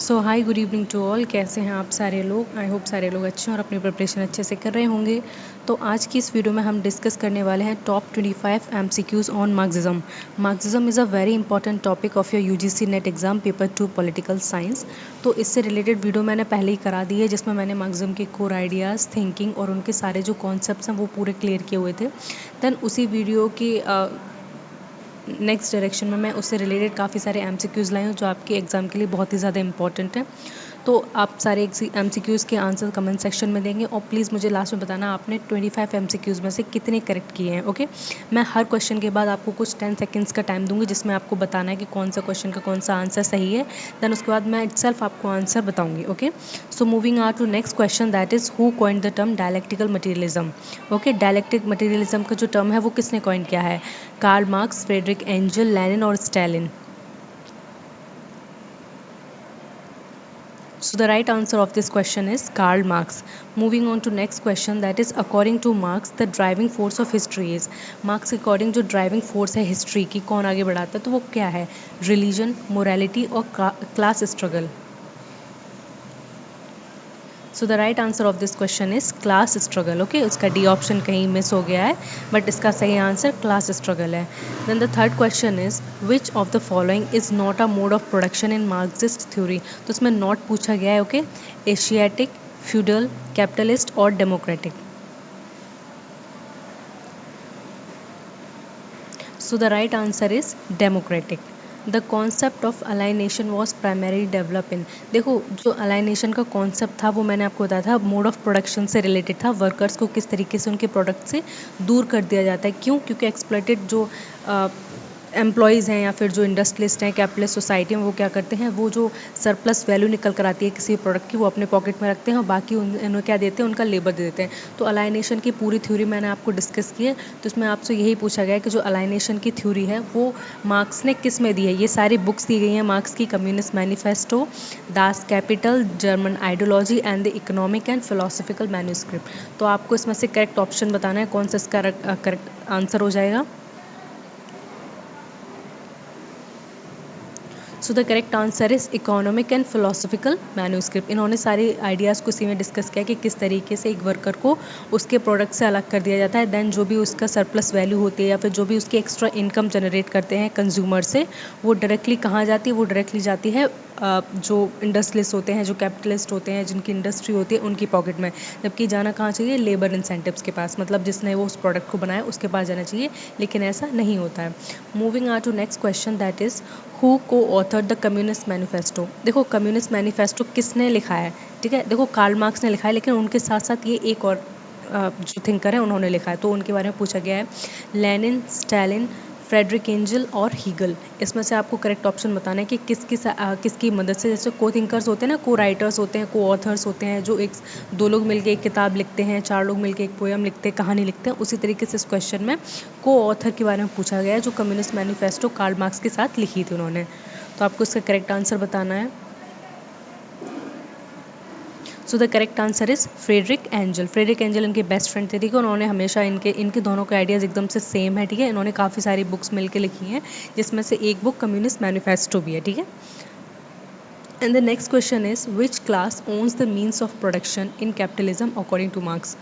So hi good evening to all. कैसे हैं आप सारे लोग? आई होप सारे लोग अच्छे हैं और अपनी प्रिपरेशन अच्छे से कर रहे होंगे। तो आज की इस वीडियो में हम डिस्कस करने वाले हैं top 25 MCQs on Marxism. Marxism is a very important topic of your UGC net exam paper 2 political science. तो इससे रिलेटेड वीडियो मैंने पहले ही करा दी है, जिसमें मैंने मार्क्सिज्म के कोर आइडियाज़, थिंकिंग और उनके सारे जो कॉन्सेप्ट्स हैं वो पूरे क्लियर किए हुए थे। देन उसी वीडियो की नेक्स्ट डायरेक्शन में मैं उससे रिलेटेड काफ़ी सारे MCQs लाई हूँ जो आपके एग्ज़ाम के लिए बहुत ही ज़्यादा इंपॉर्टेंट है। तो आप सारे MCQs के आंसर कमेंट सेक्शन में देंगे और प्लीज़ मुझे लास्ट में बताना आपने 25 MCQs में से कितने करेक्ट किए हैं। ओके, मैं हर क्वेश्चन के बाद आपको कुछ 10 सेकेंड्स का टाइम दूंगी जिसमें आपको बताना है कि कौन सा क्वेश्चन का कौन सा आंसर सही है। देन उसके बाद मैं इटसेल्फ आपको आंसर बताऊंगी। Okay, so moving on to next question, that is who coined the term dialectical materialism. Okay, dialectic materialism का जो टर्म है वो किसने कॉइन किया है? Karl Marx, Friedrich Engel, Lenin और Stalin. So the right answer of this question is Karl Marx. Moving on to next question, that is according to Marx the driving force of history is. Marx according जो driving force है history की कौन आगे बढ़ाता है तो वो क्या है? Religion, morality और class struggle. So the right answer of this question is class struggle. Okay, उसका डी ऑप्शन कहीं मिस हो गया है, बट इसका सही आंसर क्लास स्ट्रगल है। Then the third question is which of the following is not a mode of production in Marxist theory. तो इसमें नॉट पूछा गया है। ओके, एशियाटिक, फ्यूडल, कैपिटलिस्ट और democratic. So the right answer is democratic. The concept of alienation was primarily developed in, देखो जो alienation का concept था वो मैंने आपको बताया था मोड ऑफ प्रोडक्शन से रिलेटेड था। वर्कर्स को किस तरीके से उनके प्रोडक्ट से दूर कर दिया जाता है। क्यों? क्योंकि एक्सप्लॉइटेड जो एम्प्लॉयज़ हैं या फिर जो इंडस्ट्रियलिस्ट हैं कैपिटलिस्ट सोसाइटी में, वो क्या करते हैं, वो जो सरप्लस वैल्यू निकल कर आती है किसी प्रोडक्ट की वो अपने पॉकेट में रखते हैं और बाकी उन्हें क्या देते हैं, उनका लेबर दे देते हैं। तो अलाइनेशन की पूरी थ्योरी मैंने आपको डिस्कस की है। तो इसमें आपसे यही पूछा गया है कि जो अलाइनेशन की थ्योरी है वो मार्क्स ने किस में दी है। ये सारी बुक्स दी गई हैं मार्क्स की, communist manifesto, Das Kapital, German ideology and the economic and philosophical manuscript. तो आपको इसमें से करेक्ट ऑप्शन बताना है कौन सा इसका करेक्ट आंसर हो जाएगा। सो the correct answer is economic and philosophical manuscript. इन्होंने सारे आइडियाज़ को इसी में डिस्कस किया कि किस तरीके से एक वर्कर को उसके प्रोडक्ट से अलग कर दिया जाता है। देन जो भी उसका सरप्लस वैल्यू होती है या फिर जो भी उसकी एक्स्ट्रा इनकम जनरेट करते हैं कंज्यूमर से, वो डायरेक्टली कहाँ जाती है? वो डायरेक्टली जाती है जो इंडस्ट्रियलिस्ट होते हैं, जो कैपिटलिस्ट होते हैं, जिनकी इंडस्ट्री होती है उनकी पॉकेट में। जबकि जाना कहाँ चाहिए? लेबर इंसेंटिव्स के पास, मतलब जिसने वो उस प्रोडक्ट को बनाया उसके पास जाना चाहिए, लेकिन ऐसा नहीं होता है। Moving on to next question, that is who co author the communist manifesto. देखो कम्युनिस्ट मैनिफेस्टो किसने लिखा है? ठीक है, देखो कार्ल मार्क्स ने लिखा है, लेकिन उनके साथ साथ ये एक और जो थिंकर है उन्होंने लिखा है, तो उनके बारे में पूछा गया है। लेनिन, स्टालिन, फ्रेडरिक एंजल और हीगल। इसमें से आपको करेक्ट ऑप्शन बताना है कि किसकी मदद से, जैसे को थिंकर्स होते हैं ना, को राइटर्स होते हैं, को ऑथर्स होते हैं, जो एक दो लोग मिलकर एक किताब लिखते हैं, चार लोग मिलकर एक पोएम लिखते हैं, कहानी लिखते हैं, उसी तरीके से इस क्वेश्चन में को ऑथर के बारे में पूछा गया है जो कम्युनिस्ट मैनिफेस्टो कार्ल मार्क्स के साथ लिखी थी उन्होंने। तो आपको इसका करेक्ट आंसर बताना है। So the correct answer is Friedrich Engel. Friedrich Engel इनके बेस्ट फ्रेंड थे, ठीक है। उन्होंने हमेशा इनके दोनों के आइडियाज़ एकदम से सेम है, ठीक है। इन्होंने काफ़ी सारी बुक्स मिलकर लिखी हैं, जिसमें से एक बुक कम्युनिस्ट मैनिफेस्टो भी है, ठीक है। And the next question is which class owns the means of production in capitalism according to marks.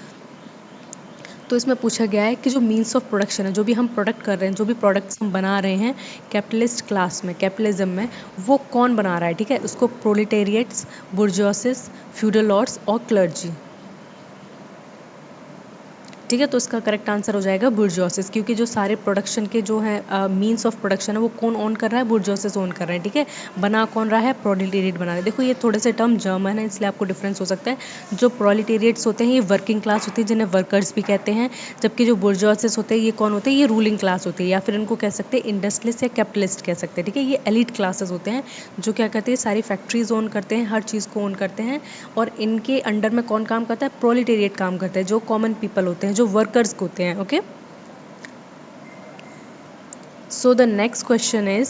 तो इसमें पूछा गया है कि जो मीन्स ऑफ प्रोडक्शन है, जो भी हम प्रोडक्ट कर रहे हैं, जो भी प्रोडक्ट्स हम बना रहे हैं कैपिटलिस्ट क्लास में, कैपिटलिज्म में, वो कौन बना रहा है, ठीक है। उसको प्रोलिटेरिएट्स, बुर्जोसिस, फ्यूडल लॉर्ड्स और क्लर्जी, ठीक है। तो इसका करेक्ट आंसर हो जाएगा बुर्जोसिस, क्योंकि जो सारे प्रोडक्शन के जो है मीन्स ऑफ प्रोडक्शन है वो कौन ओन कर रहा है? बुर्जोसिस ओन कर रहे हैं, ठीक है। बना कौन रहा है? प्रोलिटेरिएट बना रहे हैं। देखो ये थोड़े से टर्म जर्मन है, इसलिए आपको डिफरेंस हो सकता है। जो प्रोलिटेरिएट्स होते हैं ये वर्किंग क्लास होती है, जिन्हें वर्कर्स भी कहते हैं। जबकि जो बुर्जोसिस होते हैं ये कौन होते हैं? ये रूलिंग क्लास होती है, या फिर इनको कह सकते हैं इंडस्ट्रियलिस्ट या कैपिटलिस्ट कह सकते हैं, ठीक है। ये एलिट क्लासेस होते हैं जो क्या करते हैं? सारी फैक्ट्रीज ओन करते हैं, हर चीज़ को ओन करते हैं। और इनके अंडर में कौन काम करता है? प्रोलिटेरिएट काम करता है, जो कॉमन पीपल होते हैं, जो वर्कर्स होते हैं, okay. So the next question is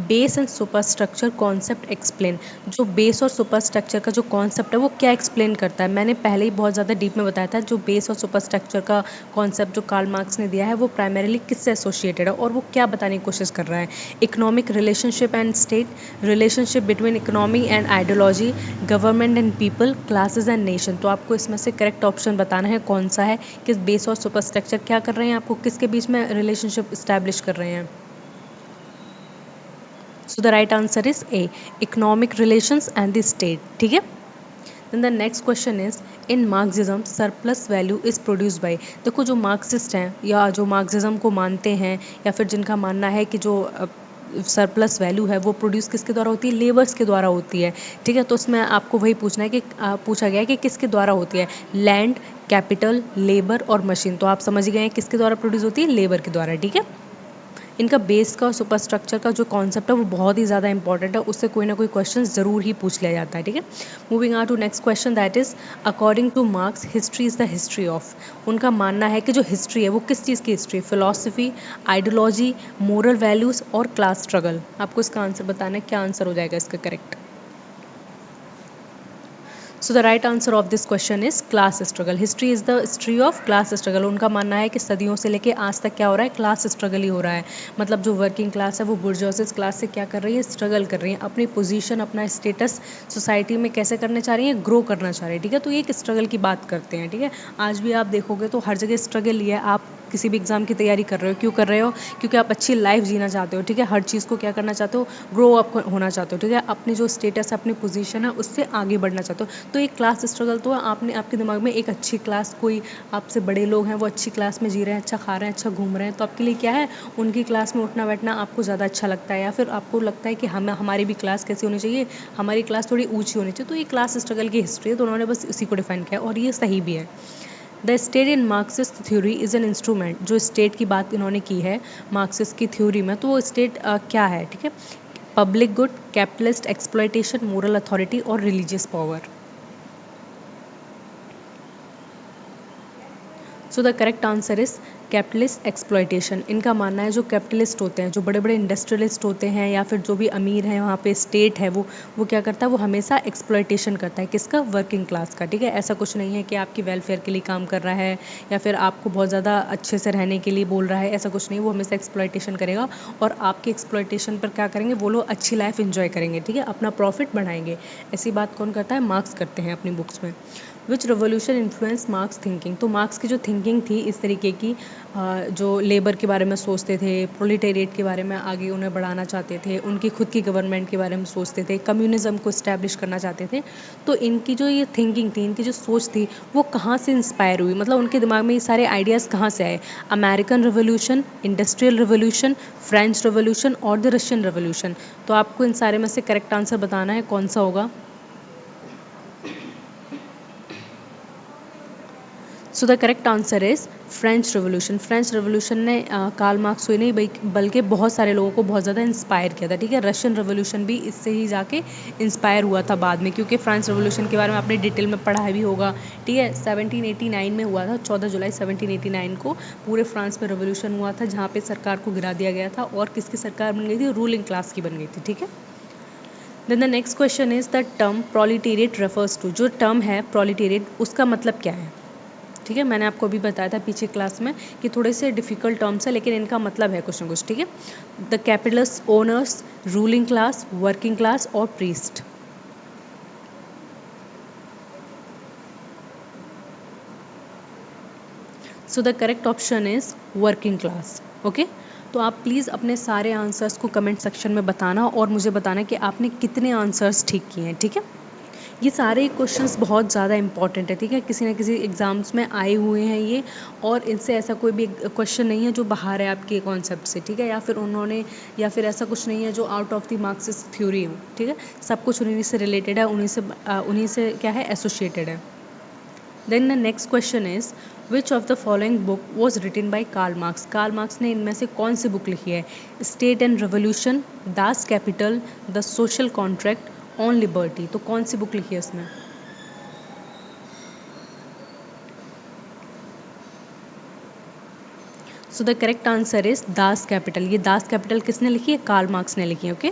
base and super structure concept explain. जो बेस और सुपर स्ट्रक्चर का जो कॉन्सेप्ट है वो क्या एक्सप्लेन करता है। मैंने पहले ही बहुत ज़्यादा डीप में बताया था। जो बेस और सुपर स्ट्रक्चर का कॉन्सेप्ट जो कार्ल मार्क्स ने दिया है वो प्राइमरीली किससे एसोसिएटेड है और वो क्या बताने की कोशिश कर रहा है। Economic relationship and state, relationship between economy and ideology, government and people, classes and nation. तो आपको इसमें से करेक्ट ऑप्शन बताना है कौन सा है, कि बेस और सुपर स्ट्रक्चर क्या कर रहे हैं, आपको किसके बीच में रिलेशनशिप इस्टेब्लिश कर रहे हैं। So the right answer is A, economic relations and the state. ठीक है। Then the next question is in Marxism surplus value is produced by। देखो जो मार्क्सिस्ट हैं या जो मार्क्सिज्म को मानते हैं या फिर जिनका मानना है कि जो सरप्लस वैल्यू है वो प्रोड्यूस किसके द्वारा होती है, लेबर्स के द्वारा होती है। ठीक है, तो उसमें आपको वही पूछना है कि पूछा गया है कि किसके द्वारा होती है, लैंड, कैपिटल, लेबर और मशीन। तो आप समझ गए हैं किसके द्वारा प्रोड्यूस होती है, लेबर के द्वारा। ठीक है, इनका बेस का और सुपर स्ट्रक्चर का जो कॉन्सेप्ट है वो बहुत ही ज़्यादा इंपॉर्टेंट है, उससे कोई ना कोई क्वेश्चन ज़रूर ही पूछ लिया जाता है। ठीक है, moving on to next question that is according to Marx history is the history of. उनका मानना है कि जो हिस्ट्री है वो किस चीज़ की history, philosophy, ideology, moral values और क्लास स्ट्रगल। आपको इसका आंसर बताना है, क्या आंसर हो जाएगा इसका correct. So the right answer of this question is class struggle. History is the history of class struggle. उनका मानना है कि सदियों से लेके आज तक क्या हो रहा है, क्लास स्ट्रगल ही हो रहा है। मतलब जो वर्किंग क्लास है वो बुर्जोसिस क्लास से क्या कर रही है, स्ट्रगल कर रही है, अपनी पोजीशन, अपना स्टेटस सोसाइटी में कैसे करने चाह रही है, ग्रो करना चाह रही है। ठीक है, तो ये एक स्ट्रगल की बात करते हैं। ठीक है, आज भी आप देखोगे तो हर जगह स्ट्रगल ही है। आप किसी भी एग्जाम की तैयारी कर रहे हो, क्यों कर रहे हो, क्योंकि आप अच्छी लाइफ जीना चाहते हो। ठीक है, हर चीज़ को क्या करना चाहते हो, ग्रो अप होना चाहते हो। ठीक है, अपनी जो स्टेटस है, अपनी पोजीशन है, उससे आगे बढ़ना चाहते हो। तो एक क्लास स्ट्रगल तो आपने आपके दिमाग में एक अच्छी क्लास, कोई आपसे बड़े लोग हैं वो अच्छी क्लास में जी रहे हैं, अच्छा खा रहे हैं, अच्छा घूम रहे हैं, तो आपके लिए क्या है, उनकी क्लास में उठना बैठना आपको ज़्यादा अच्छा लगता है, या फिर आपको लगता है कि हमारी भी क्लास कैसी होनी चाहिए, हमारी क्लास थोड़ी ऊँची होनी चाहिए। तो ये क्लास स्ट्रगल की हिस्ट्री है, तो उन्होंने बस इसी को डिफाइन किया और ये सही भी है। The state in Marxist theory is an instrument. जो स्टेट की बात इन्होंने की है मार्क्सिस्ट की थ्योरी में, तो वो स्टेट क्या है। ठीक है, public good, capitalist exploitation, moral authority और religious power. So the correct answer is capitalist exploitation. इनका मानना है जो कैपिटलिस्ट होते हैं, जो बड़े बड़े इंडस्ट्रियलिस्ट होते हैं या फिर जो भी अमीर हैं वहाँ पे स्टेट है, वो क्या करता है, वो हमेशा एक्सप्लॉयटेशन करता है किसका, वर्किंग क्लास का। ठीक है, ऐसा कुछ नहीं है कि आपकी वेलफेयर के लिए काम कर रहा है या फिर आपको बहुत ज़्यादा अच्छे से रहने के लिए बोल रहा है, ऐसा कुछ नहीं। वो हमेशा एक्सप्लॉयटेशन करेगा और आपके एक्सप्लॉयटेशन पर क्या करेंगे, वो लोग अच्छी लाइफ इंजॉय करेंगे। ठीक है, अपना प्रॉफिट बढ़ाएंगे। ऐसी बात कौन करता है, मार्क्स करते हैं अपनी बुक्स में। विच रेवोल्यूशन इन्फ्लुएंस मार्क्स थिंकिंग। तो मार्क्स की जो थिंकिंग थी इस तरीके की, जो लेबर के बारे में सोचते थे, प्रोलिटेरिएट के बारे में आगे उन्हें बढ़ाना चाहते थे, उनकी खुद की गवर्नमेंट के बारे में सोचते थे, कम्युनिज्म को इस्टेब्लिश करना चाहते थे। तो इनकी जो ये थिंकिंग थी, इनकी जो सोच थी, वो कहाँ से इंस्पायर हुई, मतलब उनके दिमाग में ये सारे आइडियाज़ कहाँ से आए। American revolution, industrial revolution, French revolution और द रशियन रेवोल्यूशन। तो आपको इन सारे में से करेक्ट आंसर बताना है कौन सा होगा। सो the correct answer is French revolution. French revolution ने कार्ल मार्क्स को ही नहीं बल्कि बहुत सारे लोगों को बहुत ज़्यादा इंस्पायर किया था। ठीक है, रशियन रेवोल्यूशन भी इससे ही जाके इंस्पायर हुआ था बाद में, क्योंकि फ्रेंच रेवोल्यूशन के बारे में आपने डिटेल में पढ़ा भी होगा। ठीक है, 1789 में हुआ था, 14 जुलाई 1789 को पूरे फ्रांस में रेवोल्यूशन हुआ था, जहाँ पे सरकार को गिरा दिया गया था और किसकी सरकार बन गई थी, रूलिंग क्लास की बन गई थी। ठीक है, then the next question is the term proletariat refers to. जो टर्म है प्रोलिटेरिएट, उसका मतलब क्या है। ठीक है, मैंने आपको अभी बताया था पीछे क्लास में कि थोड़े से डिफिकल्ट टर्म्स है, लेकिन इनका मतलब है कुछ ना कुछ। ठीक है, the capitalist, owners, ruling class, working class और priest. So the correct option is working class. Okay, तो आप प्लीज़ अपने सारे आंसर्स को कमेंट सेक्शन में बताना और मुझे बताना कि आपने कितने आंसर्स ठीक किए हैं। ठीक है, ये सारे क्वेश्चंस बहुत ज़्यादा इंपॉर्टेंट है। ठीक है, किसी न किसी एग्जाम्स में आए हुए हैं ये, और इनसे ऐसा कोई भी क्वेश्चन नहीं है जो बाहर है आपके कॉन्सेप्ट से। ठीक है, या फिर ऐसा कुछ नहीं है जो out of the Marxist theory हो। ठीक है, सब कुछ उन्हीं से रिलेटेड है, उन्हीं से क्या है, एसोसिएटेड है। Then the next question is which of the following book was written by Karl Marx. Karl Marx ने इनमें से कौन सी बुक लिखी है, state and revolution, Das Kapital, the social contract, on liberty. तो कौन सी बुक लिखी है इसमें। So the correct answer is Das Kapital. ये दास कैपिटल किसने लिखी है? कार्ल मार्क्स ने लिखी है। Okay,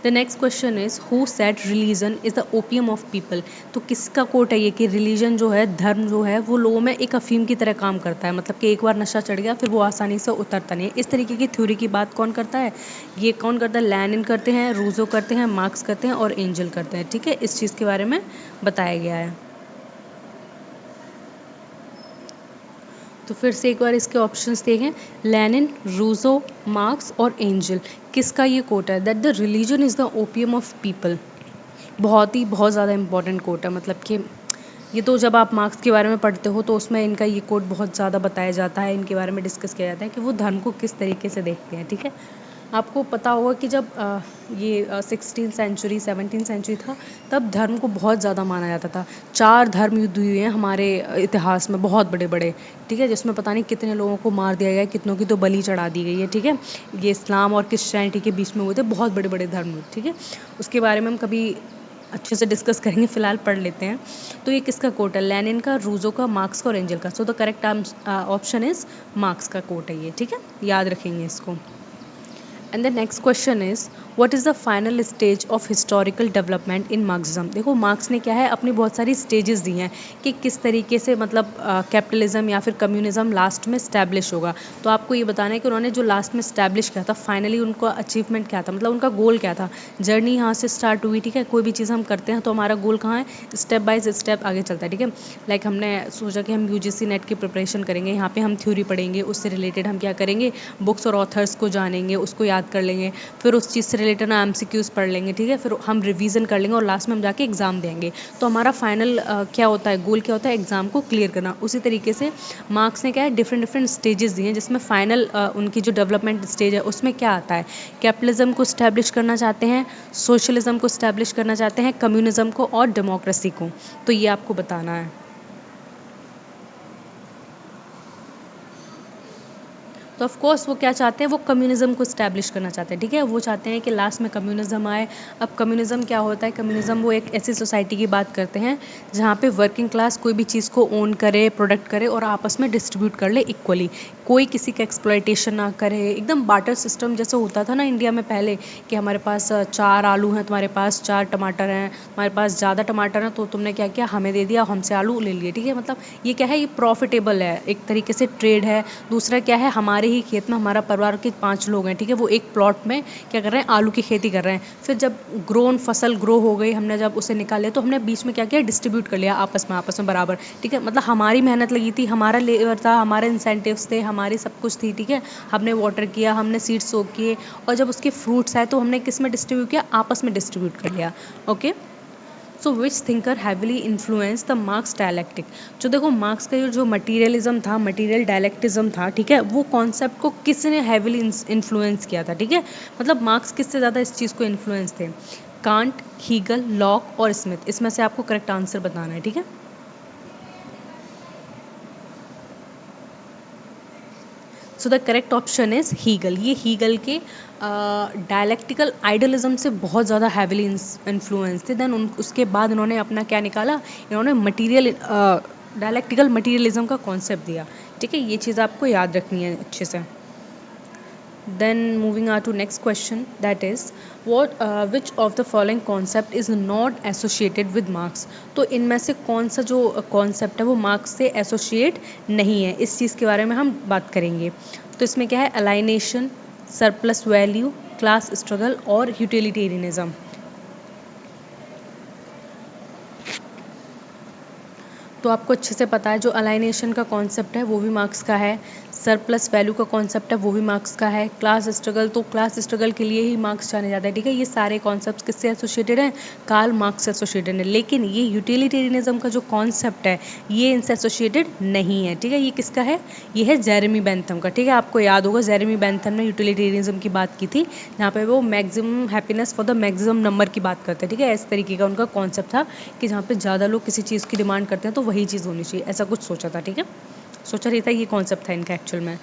the next question is who said religion is the opium of people. तो किसका कोट है ये कि रिलीजन जो है, धर्म जो है, वो लोगों में एक अफीम की तरह काम करता है, मतलब कि एक बार नशा चढ़ गया फिर वो आसानी से उतरता नहीं है। इस तरीके की थ्योरी की बात कौन करता है? ये कौन करता है? लेनिन करते हैं, रूजो करते हैं, मार्क्स करते हैं और एंजल करते हैं। ठीक है, इस चीज़ के बारे में बताया गया है। तो फिर से एक बार इसके ऑप्शंस देखें, लेनिन, रूजो, मार्क्स और एंजल। किसका ये कोट है? That the religion is the opium of people. बहुत ज़्यादा इंपॉर्टेंट कोट है, मतलब कि ये तो जब आप मार्क्स के बारे में पढ़ते हो तो उसमें इनका ये कोट बहुत ज़्यादा बताया जाता है, इनके बारे में डिस्कस किया जाता है कि वो धर्म को किस तरीके से देखते हैं। ठीक है, आपको पता होगा कि जब ये 16th सेंचुरी 17th सेंचुरी था, तब धर्म को बहुत ज़्यादा माना जाता था। 4 धर्म युद्ध हुए हैं हमारे इतिहास में, बहुत बड़े बड़े। ठीक है, जिसमें पता नहीं कितने लोगों को मार दिया गया है, कितनों की तो बलि चढ़ा दी गई है। ठीक है, ये इस्लाम और क्रिश्चियनिटी के बीच में हुए थे बहुत बड़े बड़े धर्म युद्ध। ठीक है, उसके बारे में हम कभी अच्छे से डिस्कस करेंगे, फिलहाल पढ़ लेते हैं। तो ये किसका कोट है? लेनिन का, रूजो का, मार्क्स का और एंजल का। सो the correct option is marks का कोट है ये। ठीक है, याद रखेंगे इसको। And the next question is what is the final stage of historical development in Marxism. देखो, मार्क्स ने क्या है, अपनी बहुत सारी स्टेजेस दी हैं कि किस तरीके से मतलब कैपिटलिज्म या फिर कम्युनिज्म लास्ट में स्टैब्लिश होगा। तो आपको ये बताना है कि उन्होंने जो लास्ट में स्टैब्लिश किया था, फाइनली उनका अचीवमेंट क्या था, मतलब उनका गोल क्या था। जर्नी यहाँ से स्टार्ट हुई। ठीक है, कोई भी चीज़ हम करते हैं तो हमारा गोल कहाँ है? स्टेप बाय स्टेप आगे चलता है। ठीक है, लाइक हमने सोचा कि हम यूजीसी नेट की प्रिपरेशन करेंगे, यहाँ पे हम थ्योरी पढ़ेंगे, उससे रिलेटेड हम क्या करेंगे, बुक्स और ऑथर्स को जानेंगे, उसको याद कर लेंगे, फिर उस चीज़ से रिलेटेड हम एमसीक्यूज पढ़ लेंगे। ठीक है, फिर हम रिवीजन कर लेंगे और लास्ट में हम जाके एग्जाम देंगे। तो हमारा फाइनल क्या होता है, गोल क्या होता है? एग्जाम को क्लियर करना। उसी तरीके से मार्क्स ने क्या है, डिफरेंट डिफरेंट स्टेजेस दिए हैं, जिसमें फाइनल उनकी जो डेवलपमेंट स्टेज है उसमें क्या आता है, कैपिटलिज्म को स्टैब्लिश करना चाहते हैं, सोशलिज्म को स्टैब्लिश करना चाहते हैं, कम्युनिज्म को और डेमोक्रेसी को। तो ये आपको बताना है। तो ऑफ कोर्स वो क्या चाहते हैं, वो कम्युनिज्म को स्टैब्लिश करना चाहते हैं। ठीक है, वो चाहते हैं कि लास्ट में कम्युनिज्म आए। अब कम्युनिज्म क्या होता है? कम्युनिज्म वो एक ऐसी सोसाइटी की बात करते हैं जहाँ पे वर्किंग क्लास कोई भी चीज़ को ओन करे, प्रोडक्ट करे और आपस में डिस्ट्रीब्यूट कर ले इक्वली। कोई किसी का एक्सप्लॉयटेशन ना करे, एकदम बार्टर सिस्टम जैसे होता था ना इंडिया में पहले, कि हमारे पास 4 आलू हैं, तुम्हारे पास 4 टमाटर हैं, हमारे पास ज़्यादा टमाटर हैं तो तुमने क्या किया, हमें दे दिया, हमसे आलू ले लिए। ठीक है, मतलब ये क्या है, ये प्रॉफिटेबल है, एक तरीके से ट्रेड है। दूसरा क्या है, हमारे ही खेत में, हमारा परिवार के 5 लोग हैं। ठीक है, वो एक प्लॉट में क्या कर रहे हैं, आलू की खेती कर रहे हैं। फिर जब ग्रोन फसल ग्रो हो गई, हमने जब उसे निकाल लिया तो हमने बीच में क्या किया, डिस्ट्रीब्यूट कर लिया आपस में बराबर। ठीक है, मतलब हमारी मेहनत लगी थी, हमारा लेबर था, हमारे इंसेंटिव्स थे, हमारी सब कुछ थी। ठीक है, हमने वाटर किया, हमने सीड्स सो किए और जब उसके फ्रूट्स आए तो हमने किस में डिस्ट्रीब्यूट किया, आपस में डिस्ट्रीब्यूट कर लिया। Okay, so which thinker heavily influence the marks dialectic. जो देखो, मार्क्स का जो मटीरियलिज्म था, मटीरियल डायलैक्टिज्म था, ठीक है, वो कॉन्सेप्ट को किसने हैविली इन्फ्लुएंस किया था? ठीक है, मतलब मार्क्स किससे ज़्यादा इस चीज़ को इन्फ्लुएंस थे? कांट, हीगल, लॉक और स्मिथ। इसमें से आपको करेक्ट आंसर बताना है। ठीक है, so the correct option is Hegel. ये हीगल के डायलैक्टिकल आइडियलिज्म से बहुत ज़्यादा हैविली इन्फ्लुएंस थे। देन उसके बाद इन्होंने अपना क्या निकाला, इन्होंने मटीरियल डायलैक्टिकल मटीरियलिज्म का कॉन्सेप्ट दिया। ठीक है, ये चीज़ आपको याद रखनी है अच्छे से। Then moving on to next question, that is which of the following concept is not associated with Marx। तो इनमें से कौन सा जो कॉन्सेप्ट है वो मार्क्स से एसोसिएट नहीं है, इस चीज़ के बारे में हम बात करेंगे। तो इसमें क्या है, alienation, surplus value, class struggle और यूटिलिटेरियनिज्म। तो आपको अच्छे से पता है, जो अलाइनेशन का कॉन्सेप्ट है वो भी मार्क्स का है, सरप्लस वैल्यू का कॉन्सेप्ट है वो भी मार्क्स का है, क्लास स्ट्रगल, तो क्लास स्ट्रगल के लिए ही मार्क्स जाने जाते हैं। ठीक है, ये सारे कॉन्सेप्ट किससे एसोसिएटेड हैं, कार्ल मार्क्स से एसोसिएटेड है। लेकिन ये यूटिलिटेरियनिज्म का जो कॉन्सेप्ट है ये इनसे एसोसिएटेड नहीं है। ठीक है, ये किसका है, ये है जेरेमी बेंथम का। ठीक है, आपको याद होगा जेरेमी बेंथम ने यूटिलिटेरियनिज्म की बात की थी, जहाँ पे वो maximum happiness for the maximum number की बात करते हैं। ठीक है, इस तरीके का उनका कॉन्सेप्ट था कि जहाँ पे ज़्यादा लोग किसी चीज़ की डिमांड करते हैं तो वही चीज़ होनी चाहिए, ऐसा कुछ सोचा था। ठीक है, सोचा नहीं था, ये कॉन्सेप्ट था इनका एक्चुअल में।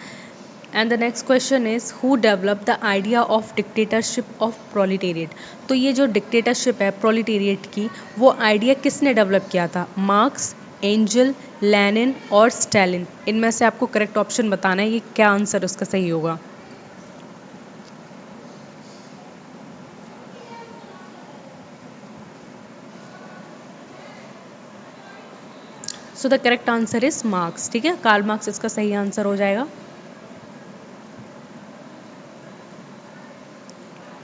And the next question is who develop the idea of dictatorship of proletariat. तो ये जो डिक्टेटरशिप है प्रोलिटेरिएट की, वो आइडिया किसने डेवलप किया था, मार्क्स, एंजल, लेनिन और स्टालिन, इनमें से आपको करेक्ट ऑप्शन बताना है, ये क्या आंसर उसका सही होगा। सो the correct answer is marks, ठीक है, कार्ल मार्क्स इसका सही आंसर हो जाएगा।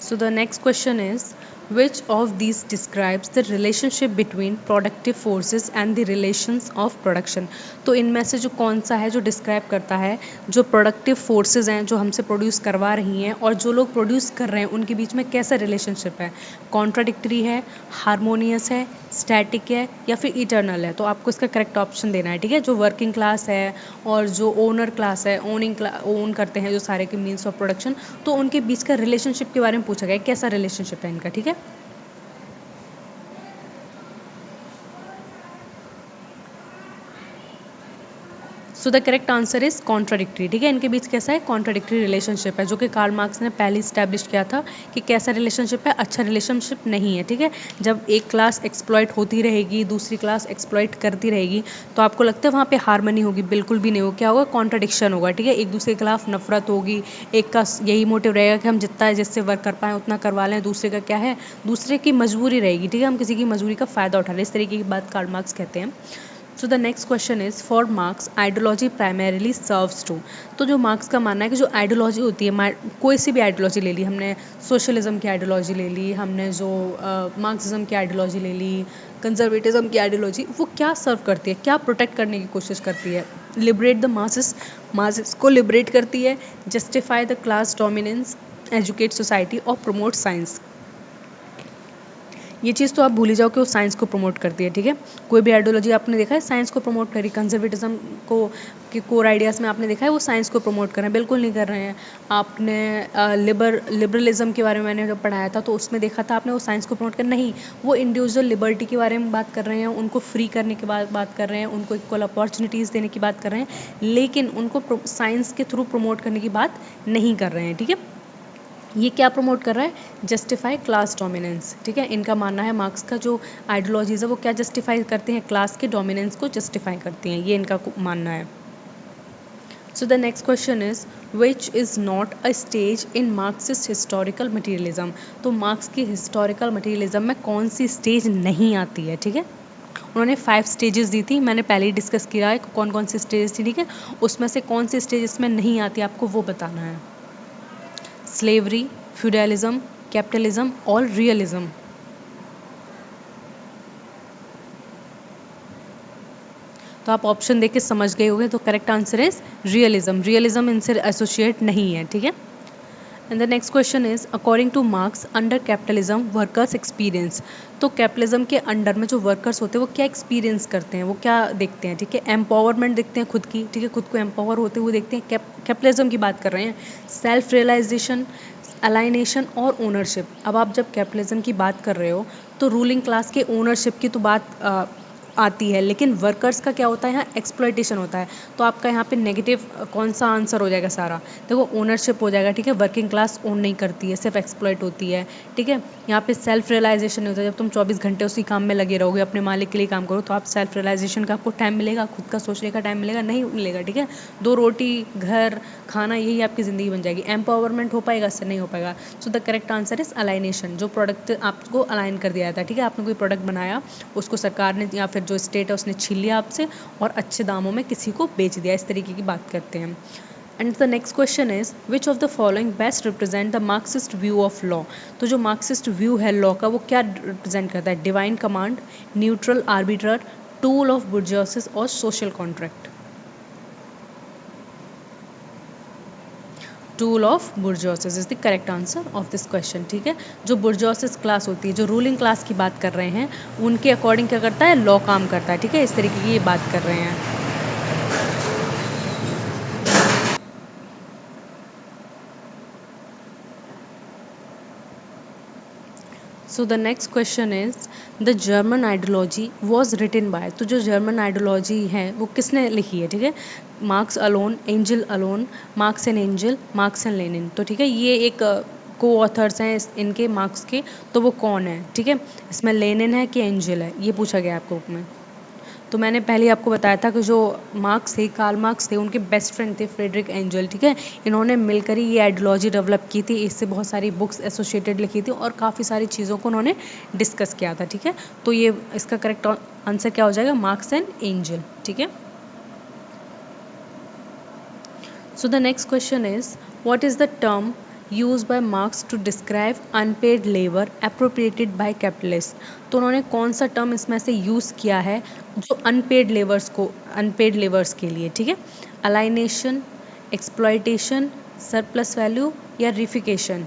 So the next question is, which of these describes the relationship between productive forces and the relations of production? तो इनमें से जो कौन सा है जो डिस्क्राइब करता है जो प्रोडक्टिव फोर्सेस हैं जो हमसे प्रोड्यूस करवा रही हैं और जो लोग प्रोड्यूस कर रहे हैं उनके बीच में कैसा रिलेशनशिप है, कॉन्ट्राडिक्टरी है, हारमोनियस है, स्टैटिक है या फिर इटर्नल है। तो आपको इसका करेक्ट ऑप्शन देना है, ठीक है। जो वर्किंग क्लास है और जो ओनर क्लास है, ओन करते हैं जो सारे के मीन्स ऑफ प्रोडक्शन, तो उनके बीच का रिलेशनशिप के बारे में पूछा गया है, कैसा रिलेशनशिप है इनका, ठीक है। So the correct answer is contradictory, ठीक है। इनके बीच कैसा है, कॉन्ट्राडिक्टरी रिलेशनशिप है, जो कि कार्ल मार्क्स ने पहले इस्टेब्लिश किया था कि कैसा रिलेशनशिप है, अच्छा रिलेशनशिप नहीं है, ठीक है। जब एक क्लास एक्सप्लॉइट होती रहेगी, दूसरी क्लास एक्सप्लॉइट करती रहेगी, तो आपको लगता है वहाँ पे हार्मनी होगी, बिल्कुल भी नहीं होगा। क्या होगा, कॉन्ट्राडिक्शन होगा, ठीक है। एक दूसरे के खिलाफ नफरत होगी, एक का यही मोटिव रहेगा कि हम जितना जिससे वर्क कर पाएँ उतना करवा लें, दूसरे का क्या है, दूसरे की मजबूरी रहेगी, ठीक है, हम किसी की मजबूरी का फ़ायदा उठा लें, इस तरीके की बात कार्ल मार्क्स कहते हैं। So the next question is, for Marx ideology primarily serves to. तो जो मार्क्स का मानना है कि जो आइडियोलॉजी होती है, कोई सी भी आइडियोलॉजी ले ली हमने, सोशलिज्म की आइडियोलॉजी ले ली हमने, जो मार्क्सिज्म की आइडियोलॉजी ले ली, कंजर्वेटिज्म की आइडियोलॉजी, वो क्या सर्व करती है, क्या प्रोटेक्ट करने की कोशिश करती है, लिबरेट द मासेस, मासेस को लिबरेट करती है, justify the class dominance, educate society और प्रमोट साइंस। ये चीज़ तो आप भूल ही जाओ कि वो साइंस को प्रमोट करती है, ठीक है। कोई भी आइडियोलॉजी आपने देखा है साइंस को प्रमोट करी, कंजर्वेटिज्म को के कोर आइडियाज़ में आपने देखा है वो साइंस को प्रमोट कर रहे हैं, बिल्कुल नहीं कर रहे हैं। आपने लिबरलिज्म के बारे में मैंने जब पढ़ाया था तो उसमें देखा था आपने, वो साइंस को प्रमोट कर नहीं, वो इंडिविजुअल लिबर्टी के बारे में बात कर रहे हैं, उनको फ्री करने की बात कर रहे हैं, उनको इक्वल अपॉर्चुनिटीज़ देने की बात कर रहे हैं, लेकिन उनको साइंस के थ्रू प्रमोट करने की बात नहीं कर रहे हैं, ठीक है। ये क्या प्रमोट कर रहा है, जस्टिफाई क्लास डोमिनेंस, ठीक है। इनका मानना है मार्क्स का जो आइडियोलॉजीज है वो क्या जस्टिफाई करते हैं, क्लास के डोमिनेंस को जस्टिफाई करती हैं, ये इनका मानना है। So the next question is, which is not a stage in Marxist historical materialism. तो मार्क्स की हिस्टोरिकल मटीरियलिज्म में कौन सी स्टेज नहीं आती है, ठीक है। उन्होंने 5 स्टेजेस दी थी, मैंने पहले ही डिस्कस किया है कौन कौन सी स्टेज थी, ठीक है। उसमें से कौन सी स्टेज इसमें नहीं आती आपको वो बताना है। स्लेवरी, फ्यूडलिज्म, कैपिटलिज्म और रियलिज्म। तो आप ऑप्शन देख के समझ गए होंगे, तो correct answer is realism, realism इनसे एसोसिएट नहीं है, ठीक है। And the next question is, according to marks under capitalism workers experience. तो कैपिटलिज्म के अंडर में जो वर्कर्स होते हैं वो क्या एक्सपीरियंस करते हैं, वो क्या देखते हैं, ठीक है। एम्पावरमेंट देखते हैं खुद की, ठीक है, खुद को एम्पावर होते हुए देखते हैं, कैपिटलिज्म की बात कर रहे हैं। सेल्फ रियलाइजेशन, अलाइनेशन और ओनरशिप। अब आप जब कैपिटलिज्म की बात कर रहे हो तो रूलिंग क्लास के ओनरशिप की तो बात आती है, लेकिन वर्कर्स का क्या होता है, यहाँ एक्सप्लॉइटेशन होता है। तो आपका यहाँ पे नेगेटिव कौन सा आंसर हो जाएगा सारा, देखो ओनरशिप हो जाएगा, ठीक है। वर्किंग क्लास ओन नहीं करती है, सिर्फ एक्सप्लॉइट होती है, ठीक है। यहाँ पे सेल्फ रियलाइजेशन नहीं होता, जब तुम 24 घंटे उसी काम में लगे रहोगे, अपने मालिक के लिए काम करो, तो आप सेल्फ रियलाइजेशन का आपको टाइम मिलेगा, खुद का सोचने का टाइम मिलेगा, नहीं मिलेगा, ठीक है। 2 रोटी, घर, खाना, यही आपकी ज़िंदगी बन जाएगी। एम्पावरमेंट हो पाएगा, इससे नहीं हो पाएगा। सो the correct answer is alienation, जो प्रोडक्ट आपको अलाइन कर दिया जाता है, ठीक है। आपने कोई प्रोडक्ट बनाया, उसको सरकार ने या फिर जो स्टेट है उसने छीन लिया आपसे और अच्छे दामों में किसी को बेच दिया, इस तरीके की बात करते हैं। And the next question is, which of the following best represent the Marxist view of law. तो जो मार्क्सिस्ट व्यू है लॉ का वो क्या रिप्रेजेंट करता है, divine command, neutral arbiter, tool of bourgeoisie और social contract. Tool of bourgeoisie is the correct answer of this question, ठीक है। जो बुर्जोसिस क्लास होती है, जो रूलिंग क्लास की बात कर रहे हैं, उनके अकॉर्डिंग क्या करता है, लॉ काम करता है, ठीक है। इस तरीके की ये बात कर रहे हैं। So the next question is, the German ideology was written by. तो जो जर्मन आइडियोलॉजी है वो किसने लिखी है, ठीक है। Marks alone, angel alone, marks and angel, marks and Lenin. तो ठीक है, ये एक को ऑथर्स हैं इनके मार्क्स के, तो वो कौन है, ठीक है। इसमें लेनिन है कि एंजल है, ये पूछा गया आपको बुक में। तो मैंने पहले ही आपको बताया था कि जो मार्क्स थे, कार्ल मार्क्स थे, उनके बेस्ट फ्रेंड थे फ्रेडरिक एंजल, ठीक है। इन्होंने मिलकर ही ये आइडियोलॉजी डेवलप की थी, इससे बहुत सारी बुक्स एसोसिएटेड लिखी थी और काफ़ी सारी चीज़ों को उन्होंने डिस्कस किया था, ठीक है। तो ये इसका करेक्ट आंसर क्या हो जाएगा, मार्क्स एंड एंजल, ठीक है। So the next question is, what is the term used by Marx to describe unpaid labor appropriated by capitalists? तो उन्होंने कौन सा टर्म इसमें से यूज़ किया है जो अनपेड लेबर्स के लिए, ठीक है। अलाइनेशन, एक्सप्लॉयटेशन, सरप्लस वैल्यू या reification.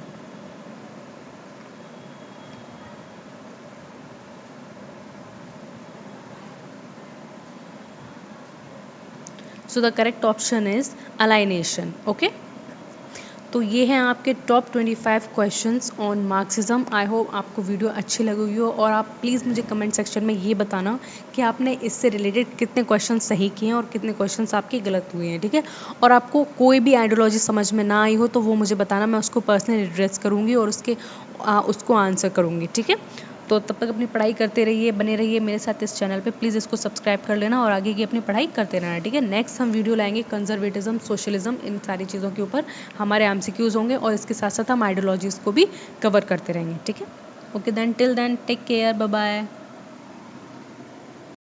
So the correct option is alienation, okay. तो ये हैं आपके top 25 questions on Marxism. I hope आपको वीडियो अच्छी लगी हुई हो और आप प्लीज़ मुझे कमेंट सेक्शन में ये बताना कि आपने इससे रिलेटेड कितने क्वेश्चन सही किए हैं और कितने क्वेश्चंस आपके गलत हुए हैं, ठीक है। और आपको कोई भी आइडियोलॉजी समझ में ना आई हो तो वो मुझे बताना, मैं उसको पर्सनली एड्रेस करूँगी और उसको आंसर करूँगी, ठीक है। तो तब तक अपनी पढ़ाई करते रहिए, बने रहिए मेरे साथ इस चैनल पे, प्लीज़ इसको सब्सक्राइब कर लेना और आगे की अपनी पढ़ाई करते रहना, ठीक है। नेक्स्ट हम वीडियो लाएंगे कंजर्वेटिज्म, सोशलिज्म, इन सारी चीज़ों के ऊपर हमारे एमसीक्यूज होंगे और इसके साथ साथ हम आइडियोलॉजीज़ को भी कवर करते रहेंगे, ठीक है। Okay then, till then take care, bye bye.